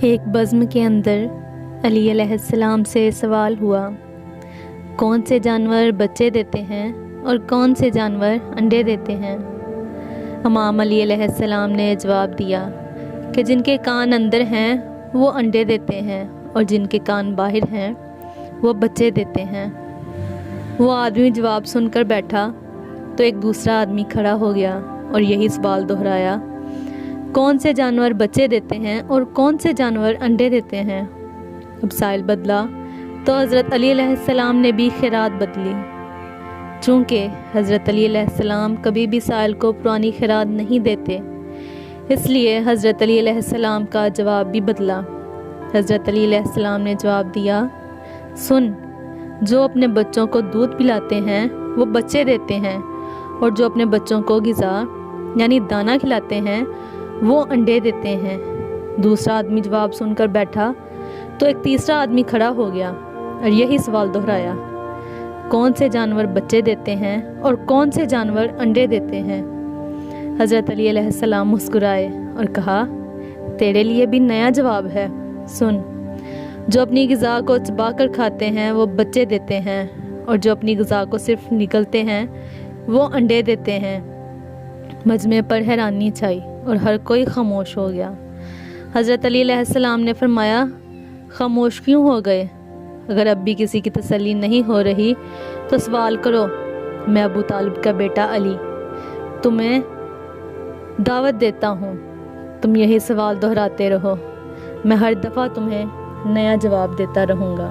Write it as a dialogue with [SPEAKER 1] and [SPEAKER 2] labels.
[SPEAKER 1] ایک بزم کے اندر علی علیہ السلام سے سوال ہوا، کون سے جانور بچے دیتے ہیں اور کون سے جانور انڈے دیتے ہیں؟ امام علی علیہ السلام نے جواب دیا کہ جن کے کان اندر ہیں وہ انڈے دیتے ہیں اور جن کے کان باہر ہیں وہ بچے دیتے ہیں۔ وہ آدمی جواب سن کر بیٹھا تو ایک دوسرا آدمی کھڑا ہو گیا اور یہی سوال دہرایا، کون سے جانور بچے دیتے ہیں اور کون سے جانور انڈے دیتے ہیں؟ اب سائل بدلا تو حضرت علی علیہ السلام نے بھی خیرات بدلی۔ چونکہ حضرت علی علیہ السلام کبھی بھی سائل کو پرانی خیرات نہیں دیتے، اس لیے حضرت علی علیہ السلام کا جواب بھی بدلا۔ حضرت علی علیہ السلام نے جواب دیا، سن، جو اپنے بچوں کو دودھ پلاتے ہیں وہ بچے دیتے ہیں، اور جو اپنے بچوں کو غذا یعنی دانہ کھلاتے ہیں وہ انڈے دیتے ہیں۔ دوسرا آدمی جواب سن کر بیٹھا تو ایک تیسرا آدمی کھڑا ہو گیا اور یہی سوال دہرایا، کون سے جانور بچے دیتے ہیں اور کون سے جانور انڈے دیتے ہیں؟ حضرت علی علیہ السلام مسکرائے اور کہا، تیرے لیے بھی نیا جواب ہے، سن، جو اپنی غذا کو چبا کر کھاتے ہیں وہ بچے دیتے ہیں، اور جو اپنی غذا کو صرف نگلتے ہیں وہ انڈے دیتے ہیں۔ مجمع پر حیرانی چھائی اور ہر کوئی خاموش ہو گیا۔ حضرت علی علیہ السلام نے فرمایا، خاموش کیوں ہو گئے؟ اگر اب بھی کسی کی تسلی نہیں ہو رہی تو سوال کرو، میں ابو طالب کا بیٹا علی تمہیں دعوت دیتا ہوں، تم یہی سوال دہراتے رہو، میں ہر دفعہ تمہیں نیا جواب دیتا رہوں گا۔